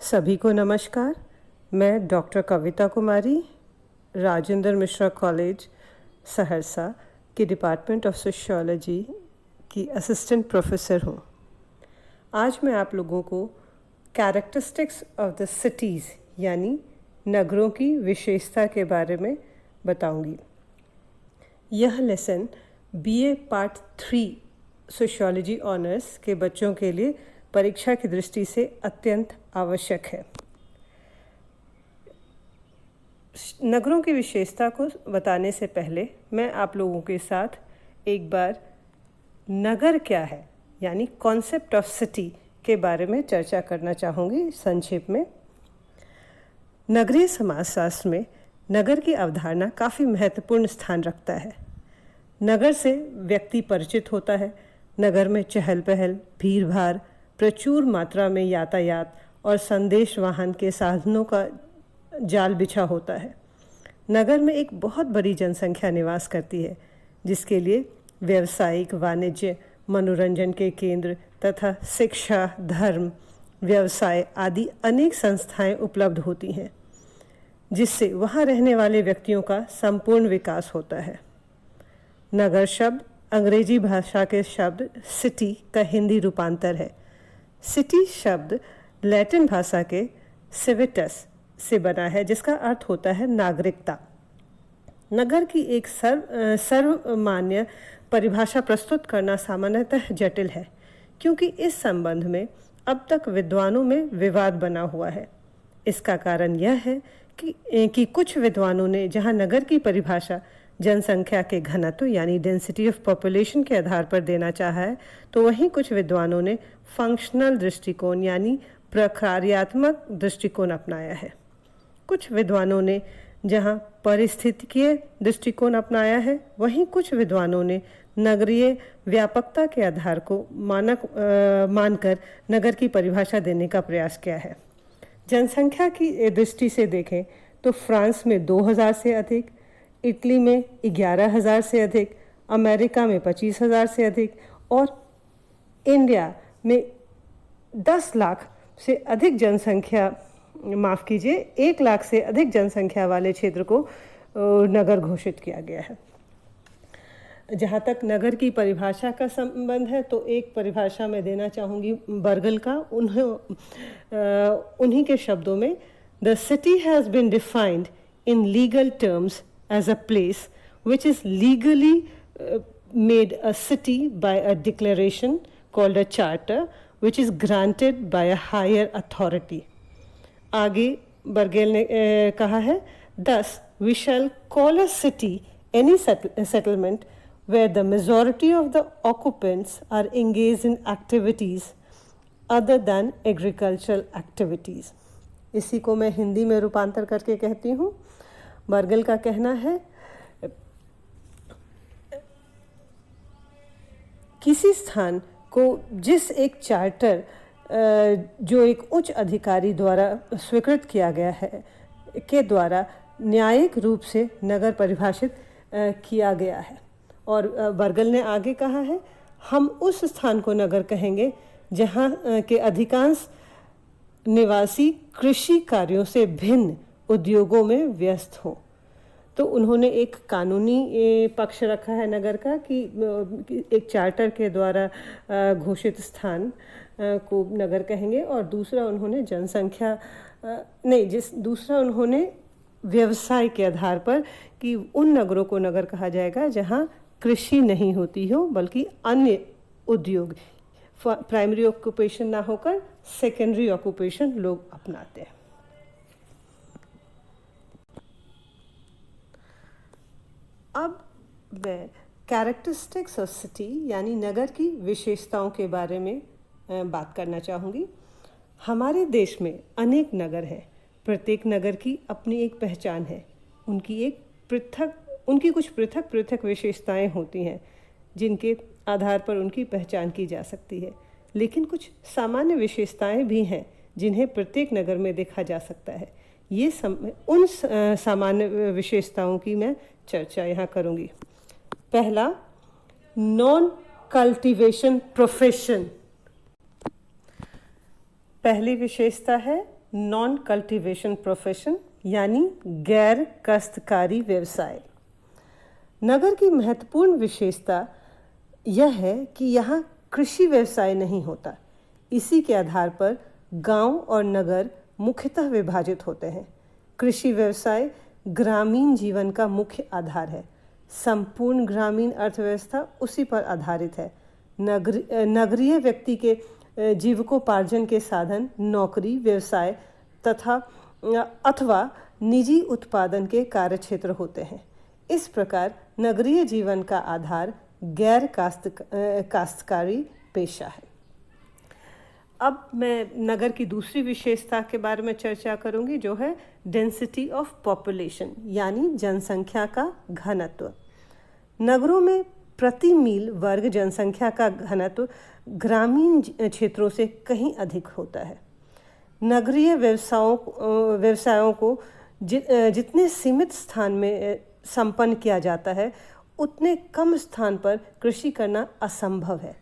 सभी को नमस्कार। मैं डॉक्टर कविता कुमारी, राजेंद्र मिश्रा कॉलेज सहरसा के डिपार्टमेंट ऑफ सोशियोलॉजी की असिस्टेंट प्रोफेसर हूँ। आज मैं आप लोगों को कैरेक्टरिस्टिक्स ऑफ द सिटीज़ यानी नगरों की विशेषता के बारे में बताऊंगी। यह lesson BA part 3 sociology honours के बच्चों के लिए परीक्षा की दृष्टि से अत्यंत आवश्यक है। नगरों की विशेषता को बताने से पहले मैं आप लोगों के साथ एक बार नगर क्या है यानी कॉन्सेप्ट ऑफ सिटी के बारे में चर्चा करना चाहूँगी संक्षेप में। नगरीय समाजशास्त्र में नगर की अवधारणा काफ़ी महत्वपूर्ण स्थान रखता है। नगर से व्यक्ति परिचित होता है। नगर में चहल पहल, भीड़ भाड़, प्रचुर मात्रा में यातायात और संदेश वाहन के साधनों का जाल बिछा होता है। नगर में एक बहुत बड़ी जनसंख्या निवास करती है, जिसके लिए व्यावसायिक, वाणिज्य, मनोरंजन के केंद्र तथा शिक्षा, धर्म, व्यवसाय आदि अनेक संस्थाएं उपलब्ध होती हैं, जिससे वहाँ रहने वाले व्यक्तियों का संपूर्ण विकास होता है। नगर शब्द अंग्रेजी भाषा के शब्द सिटी का हिंदी रूपांतर है। सिटी शब्द लैटिन भाषा के सिविटस से बना है, जिसका अर्थ होता है नागरिकता। नगर की एक सर्वमान्य परिभाषा प्रस्तुत करना सामान्यतः जटिल है, क्योंकि इस संबंध में अब तक विद्वानों में विवाद बना हुआ है। इसका कारण यह है कि कुछ विद्वानों ने जहां नगर की परिभाषा जनसंख्या के घनत्व यानी डेंसिटी ऑफ पॉपुलेशन के आधार पर देना चाहा है, तो वहीं कुछ विद्वानों ने फंक्शनल दृष्टिकोण यानी प्रकार्यात्मक दृष्टिकोण अपनाया है। कुछ विद्वानों ने जहां पारिस्थितिकीय दृष्टिकोण अपनाया है, वहीं कुछ विद्वानों ने नगरीय व्यापकता के आधार को मानकर नगर की परिभाषा देने का प्रयास किया है। जनसंख्या की दृष्टि से देखें तो फ्रांस में 2000 से अधिक, इटली में 11,000 से अधिक, अमेरिका में 25,000 से अधिक और इंडिया में 10 लाख से अधिक जनसंख्या 1 लाख से अधिक जनसंख्या वाले क्षेत्र को नगर घोषित किया गया है। जहाँ तक नगर की परिभाषा का संबंध है, तो एक परिभाषा मैं देना चाहूँगी बर्गल का। उन्हीं के शब्दों में, the city has been defined in legal terms as a place which is legally made a city by a declaration called a charter which is granted by a higher authority. आगे बर्गेल ने कहा है, thus we shall call a city any settlement where the majority of the occupants are engaged in activities other than agricultural activities. इसी को मैं हिंदी में रूपांतर करके कहती हूँ। बर्गल का कहना है, किसी स्थान को जिस एक चार्टर जो एक उच्च अधिकारी द्वारा स्वीकृत किया गया है के द्वारा न्यायिक रूप से नगर परिभाषित किया गया है। और बर्गल ने आगे कहा है, हम उस स्थान को नगर कहेंगे जहाँ के अधिकांश निवासी कृषि कार्यों से भिन्न उद्योगों में व्यस्त हो। तो उन्होंने एक कानूनी पक्ष रखा है नगर का कि एक चार्टर के द्वारा घोषित स्थान को नगर कहेंगे, और दूसरा उन्होंने दूसरा उन्होंने व्यवसाय के आधार पर कि उन नगरों को नगर कहा जाएगा जहां कृषि नहीं होती हो बल्कि अन्य उद्योग, प्राइमरी ऑक्यूपेशन ना होकर सेकेंडरी ऑक्यूपेशन लोग अपनाते हैं। अब मैं कैरेक्टरिस्टिक्स ऑफ सिटी यानी नगर की विशेषताओं के बारे में बात करना चाहूँगी। हमारे देश में अनेक नगर हैं। प्रत्येक नगर की अपनी एक पहचान है। उनकी कुछ पृथक विशेषताएं होती हैं, जिनके आधार पर उनकी पहचान की जा सकती है। लेकिन कुछ सामान्य विशेषताएं भी हैं जिन्हें प्रत्येक नगर में देखा जा सकता है। उन सामान्य विशेषताओं की मैं चर्चा यहाँ करूँगी। पहला, नॉन कल्टीवेशन प्रोफेशन। पहली विशेषता है नॉन कल्टीवेशन प्रोफेशन यानी गैर काश्तकारी व्यवसाय। नगर की महत्वपूर्ण विशेषता यह है कि यहाँ कृषि व्यवसाय नहीं होता। इसी के आधार पर गांव और नगर मुख्यतः विभाजित होते हैं। कृषि व्यवसाय ग्रामीण जीवन का मुख्य आधार है। संपूर्ण ग्रामीण अर्थव्यवस्था उसी पर आधारित है। नगरीय व्यक्ति के जीविकोपार्जन के साधन नौकरी, व्यवसाय अथवा निजी उत्पादन के कार्यक्षेत्र होते हैं। इस प्रकार नगरीय जीवन का आधार गैर काश्तकारी पेशा है। अब मैं नगर की दूसरी विशेषता के बारे में चर्चा करूंगी, जो है डेंसिटी ऑफ पॉपुलेशन यानी जनसंख्या का घनत्व। नगरों में प्रति मील वर्ग जनसंख्या का घनत्व ग्रामीण क्षेत्रों से कहीं अधिक होता है। नगरीय व्यवसायों को जितने सीमित स्थान में संपन्न किया जाता है, उतने कम स्थान पर कृषि करना असंभव है।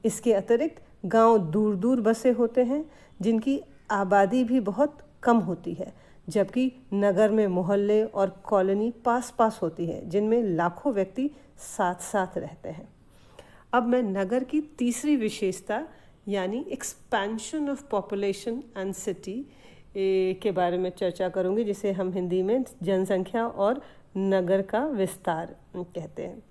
इसके अतिरिक्त गांव दूर दूर बसे होते हैं, जिनकी आबादी भी बहुत कम होती है, जबकि नगर में मोहल्ले और कॉलोनी पास पास होती है, जिनमें लाखों व्यक्ति साथ साथ रहते हैं। अब मैं नगर की तीसरी विशेषता यानी expansion of population and city के बारे में चर्चा करूंगी, जिसे हम हिंदी में जनसंख्या और नगर का विस्तार कहते हैं।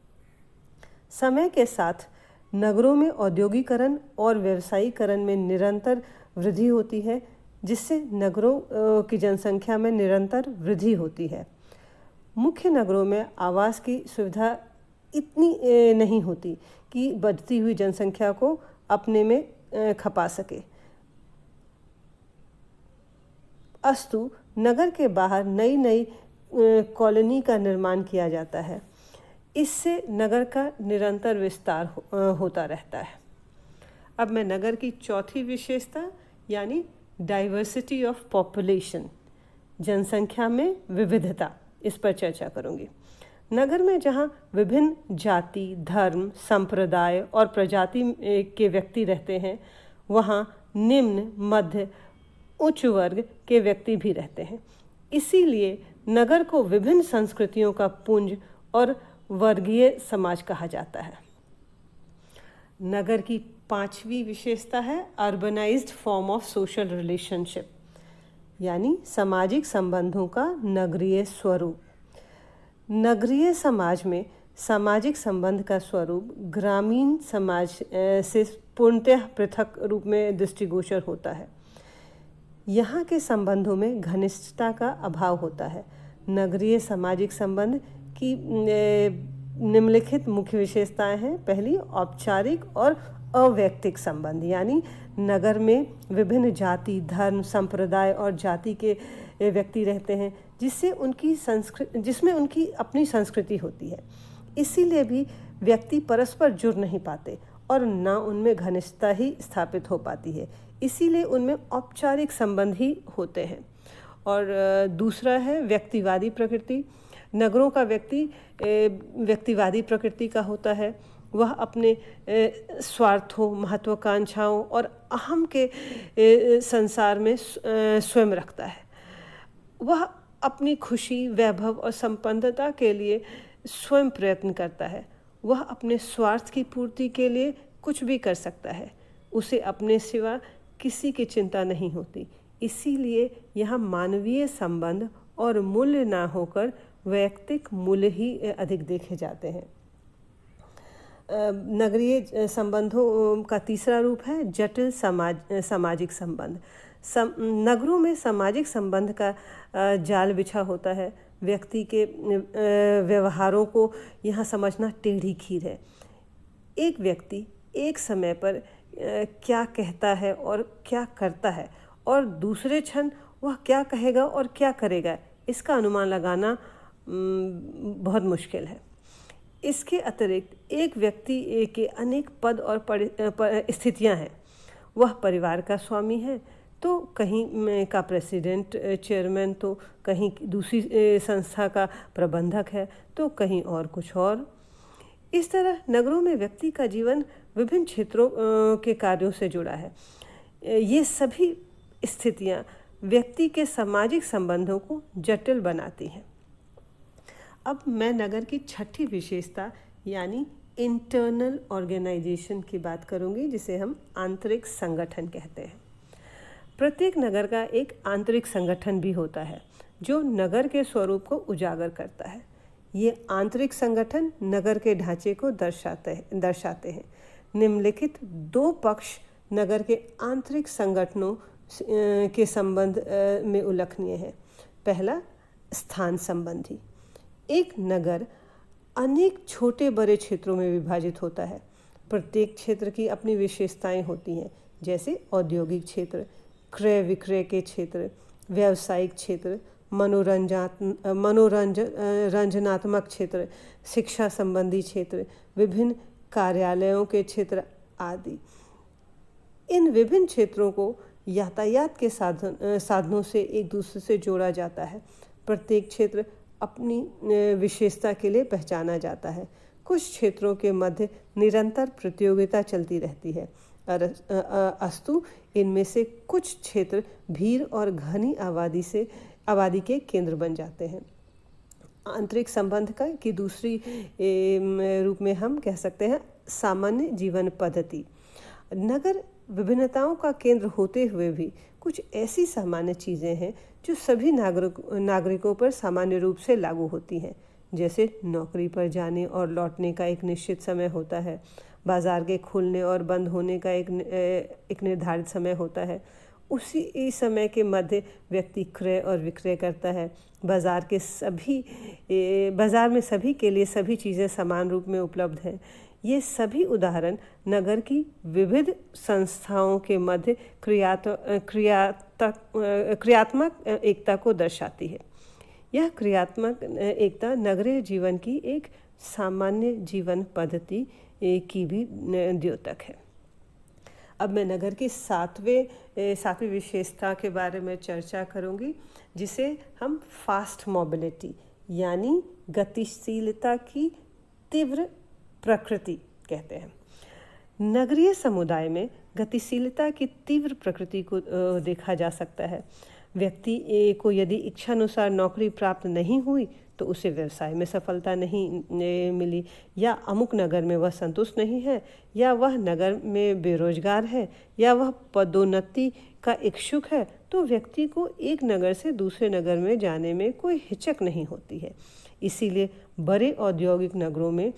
समय के साथ नगरों में औद्योगिकरण और व्यवसायीकरण में निरंतर वृद्धि होती है, जिससे नगरों की जनसंख्या में निरंतर वृद्धि होती है। मुख्य नगरों में आवास की सुविधा इतनी नहीं होती कि बढ़ती हुई जनसंख्या को अपने में खपा सके। अस्तु नगर के बाहर नई नई कॉलोनी का निर्माण किया जाता है। इससे नगर का निरंतर विस्तार होता रहता है। अब मैं नगर की चौथी विशेषता यानी डाइवर्सिटी ऑफ पॉपुलेशन, जनसंख्या में विविधता, इस पर चर्चा करूंगी। नगर में जहां विभिन्न जाति, धर्म, संप्रदाय और प्रजाति के व्यक्ति रहते हैं, वहां निम्न, मध्य, उच्च वर्ग के व्यक्ति भी रहते हैं। इसीलिए नगर को विभिन्न संस्कृतियों का पुंज और वर्गीय समाज कहा जाता है। नगर की पांचवी विशेषता है urbanised form of social relationship यानी सामाजिक संबंधों का नगरीय स्वरूप। नगरीय समाज में सामाजिक संबंध का स्वरूप ग्रामीण समाज से पूर्णतः पृथक रूप में दृष्टिगोचर होता है। यहाँ के संबंधों में घनिष्ठता का अभाव होता है। नगरीय सामाजिक संबंध की निम्नलिखित मुख्य विशेषताएं हैं। पहली, औपचारिक और अवैयक्तिक संबंध, यानी नगर में विभिन्न जाति, धर्म, संप्रदाय और जाति के व्यक्ति रहते हैं, जिसमें उनकी अपनी संस्कृति होती है। इसीलिए भी व्यक्ति परस्पर जुड़ नहीं पाते और ना उनमें घनिष्ठता ही स्थापित हो पाती है। इसीलिए उनमें औपचारिक संबंध ही होते हैं। और दूसरा है व्यक्तिवादी प्रकृति। नगरों का व्यक्ति व्यक्तिवादी प्रकृति का होता है। वह अपने स्वार्थों, महत्वाकांक्षाओं और अहम के संसार में स्वयं रखता है। वह अपनी खुशी, वैभव और संपन्नता के लिए स्वयं प्रयत्न करता है। वह अपने स्वार्थ की पूर्ति के लिए कुछ भी कर सकता है। उसे अपने सिवा किसी की चिंता नहीं होती। इसीलिए यहाँ मानवीय संबंध और मूल्य ना होकर वैयक्तिक मूल्य ही अधिक देखे जाते हैं। नगरीय संबंधों का तीसरा रूप है जटिल सामाजिक संबंध। नगरों में सामाजिक संबंध का जाल बिछा होता है। व्यक्ति के व्यवहारों को यहाँ समझना टेढ़ी खीर है। एक व्यक्ति एक समय पर क्या कहता है और क्या करता है, और दूसरे क्षण वह क्या कहेगा और क्या करेगा, इसका अनुमान लगाना बहुत मुश्किल है। इसके अतिरिक्त एक व्यक्ति के अनेक पद और स्थितियां हैं। वह परिवार का स्वामी है, तो कहीं का प्रेसिडेंट, चेयरमैन, तो कहीं दूसरी संस्था का प्रबंधक है, तो कहीं और कुछ और। इस तरह नगरों में व्यक्ति का जीवन विभिन्न क्षेत्रों के कार्यों से जुड़ा है। ये सभी स्थितियाँ व्यक्ति के सामाजिक संबंधों को जटिल बनाती हैं। अब मैं नगर की छठी विशेषता यानी इंटरनल ऑर्गेनाइजेशन की बात करूंगी, जिसे हम आंतरिक संगठन कहते हैं। प्रत्येक नगर का एक आंतरिक संगठन भी होता है जो नगर के स्वरूप को उजागर करता है। ये आंतरिक संगठन नगर के ढांचे को दर्शाते हैं। निम्नलिखित दो पक्ष नगर के आंतरिक संगठनों के संबंध में उल्लेखनीय है। पहला, स्थान संबंधी। एक नगर अनेक छोटे बड़े क्षेत्रों में विभाजित होता है। प्रत्येक क्षेत्र की अपनी विशेषताएं होती हैं, जैसे औद्योगिक क्षेत्र, क्रय विक्रय के क्षेत्र, व्यावसायिक क्षेत्र, मनोरंजनात्मक क्षेत्र, शिक्षा संबंधी क्षेत्र, विभिन्न कार्यालयों के क्षेत्र आदि। इन विभिन्न क्षेत्रों को यातायात के साधनों से एक दूसरे से जोड़ा जाता है। प्रत्येक क्षेत्र अपनी विशेषता के लिए पहचाना जाता है। कुछ क्षेत्रों के मध्य निरंतर प्रतियोगिता चलती रहती है, अस्तु इनमें से कुछ क्षेत्र भीड़ और घनी आबादी के केंद्र बन जाते हैं। आंतरिक संबंध की दूसरी रूप में हम कह सकते हैं सामान्य जीवन पद्धति। नगर विभिन्नताओं का केंद्र होते हुए भी कुछ ऐसी सामान्य चीज़ें हैं जो सभी नागरिकों पर सामान्य रूप से लागू होती हैं, जैसे नौकरी पर जाने और लौटने का एक निश्चित समय होता है, बाजार के खुलने और बंद होने का एक निर्धारित समय होता है। उसी समय के मध्य व्यक्ति क्रय और विक्रय करता है। बाजार में सभी के लिए सभी चीज़ें समान रूप में उपलब्ध हैं। ये सभी उदाहरण नगर की विविध संस्थाओं के मध्य क्रियात्मक एकता को दर्शाती है। यह क्रियात्मक एकता नगरीय जीवन की एक सामान्य जीवन पद्धति की भी द्योतक है। अब मैं नगर की सातवीं विशेषता के बारे में चर्चा करूंगी, जिसे हम फास्ट मोबिलिटी यानी गतिशीलता की तीव्र प्रकृति कहते हैं। नगरीय समुदाय में गतिशीलता की तीव्र प्रकृति को देखा जा सकता है। व्यक्ति को यदि इच्छानुसार नौकरी प्राप्त नहीं हुई तो उसे व्यवसाय में सफलता नहीं मिली, या अमुक नगर में वह संतुष्ट नहीं है, या वह नगर में बेरोजगार है, या वह पदोन्नति का इच्छुक है, तो व्यक्ति को एक नगर से दूसरे नगर में जाने में कोई हिचक नहीं होती है। इसीलिए बड़े औद्योगिक नगरों में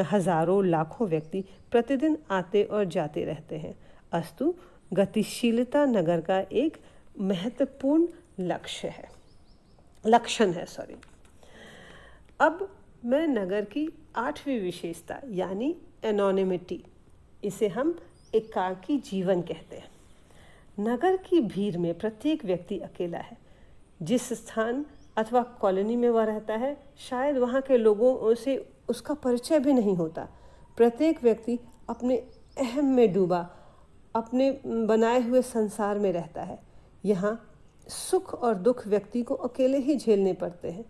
हजारों लाखों व्यक्ति प्रतिदिन आते और जाते रहते हैं। अस्तु गतिशीलता नगर का एक महत्वपूर्ण लक्षण है। अब मैं नगर की आठवीं विशेषता यानी एनोनिमिटी, इसे हम एकाकी जीवन कहते हैं। नगर की भीड़ में प्रत्येक व्यक्ति अकेला है। जिस स्थान अथवा कॉलोनी में वह रहता है, शायद वहाँ के लोगों से उसका परिचय भी नहीं होता। प्रत्येक व्यक्ति अपने अहम में डूबा अपने बनाए हुए संसार में रहता है। यहाँ सुख और दुख व्यक्ति को अकेले ही झेलने पड़ते हैं,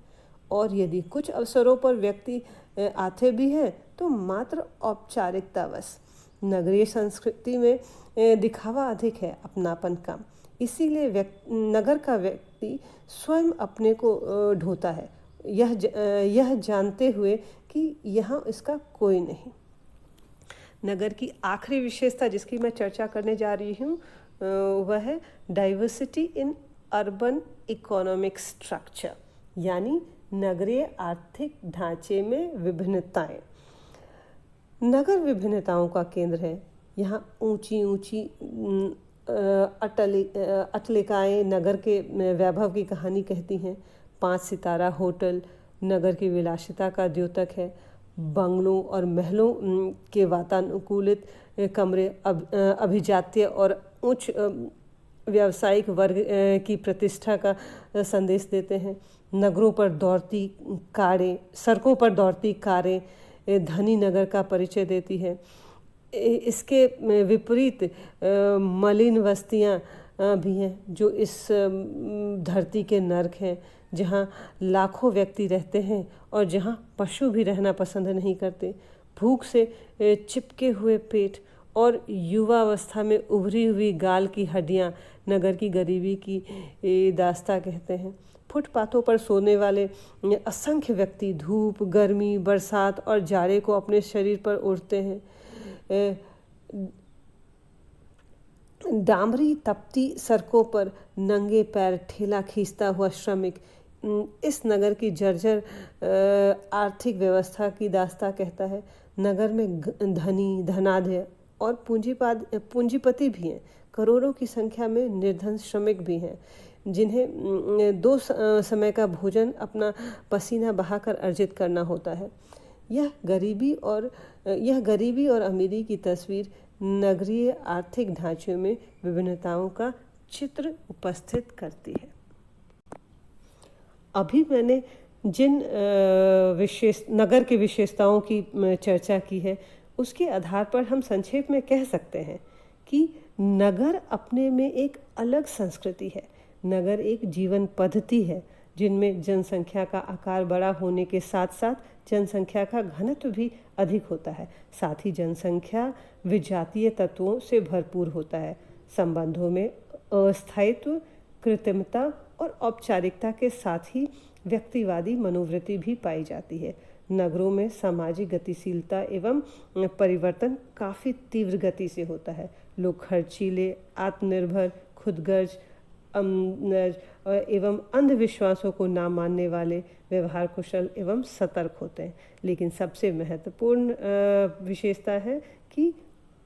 और यदि कुछ अवसरों पर व्यक्ति आते भी हैं तो मात्र औपचारिकतावश। नगरीय संस्कृति में दिखावा अधिक है, अपनापन कम। इसीलिए नगर का व्यक्ति स्वयं अपने को ढोता है, यह जानते हुए कि यहाँ इसका कोई नहीं। नगर की आखिरी विशेषता जिसकी मैं चर्चा करने जा रही हूँ वह है diversity in urban economic structure, यानी नगरीय आर्थिक ढांचे में विभिन्नताएं। नगर विभिन्नताओं का केंद्र है। यहाँ ऊंची ऊंची अट्टलिकाएं नगर के वैभव की कहानी कहती हैं। 5 सितारा होटल नगर की विलासिता का द्योतक है। बंगलों और महलों के वातानुकूलित कमरे अभिजात्य और उच्च व्यावसायिक वर्ग की प्रतिष्ठा का संदेश देते हैं। सड़कों पर दौड़ती कारें धनी नगर का परिचय देती है। इसके विपरीत मलिन बस्तियां भी हैं जो इस धरती के नर्क हैं, जहाँ लाखों व्यक्ति रहते हैं और जहाँ पशु भी रहना पसंद नहीं करते। भूख से चिपके हुए पेट और युवावस्था में उभरी हुई गाल की हड्डियाँ नगर की गरीबी की दास्तां कहते हैं। फुटपाथों पर सोने वाले असंख्य व्यक्ति धूप, गर्मी, बरसात और जाड़े को अपने शरीर पर ओढ़ते हैं। डामरी तपती सड़कों पर नंगे पैर ठेला खींचता हुआ श्रमिक इस नगर की जर्जर आर्थिक व्यवस्था की दास्तां कहता है। नगर में धनी, धनाढ्य और पूंजीपति भी हैं। करोड़ों की संख्या में निर्धन श्रमिक भी हैं, जिन्हें दो समय का भोजन अपना पसीना बहाकर अर्जित करना होता है। यह गरीबी और अमीरी की तस्वीर नगरीय आर्थिक ढांचे में विभिन्नताओं का चित्र उपस्थित करती है। अभी मैंने जिन नगर की विशेषताओं की चर्चा की है, उसके आधार पर हम संक्षेप में कह सकते हैं कि नगर अपने में एक अलग संस्कृति है। नगर एक जीवन पद्धति है जिनमें जनसंख्या का आकार बड़ा होने के साथ साथ जनसंख्या का घनत्व भी अधिक होता है। साथ ही जनसंख्या विजातीय तत्वों से भरपूर होता है। संबंधों में अस्थायित्व, कृत्रिमता और औपचारिकता के साथ ही व्यक्तिवादी मनोवृत्ति भी पाई जाती है। नगरों में सामाजिक गतिशीलता एवं परिवर्तन काफ़ी तीव्र गति से होता है। लोग खर्चीले, आत्मनिर्भर, खुदगर्ज एवं अंधविश्वासों को ना मानने वाले, व्यवहार कुशल एवं सतर्क होते हैं। लेकिन सबसे महत्वपूर्ण विशेषता है कि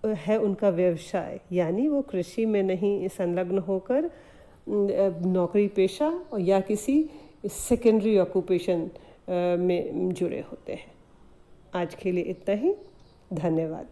उनका व्यवसाय, यानी वो कृषि में नहीं संलग्न होकर नौकरी पेशा या किसी सेकेंडरी ऑक्यूपेशन में जुड़े होते हैं। आज के लिए इतना ही। धन्यवाद।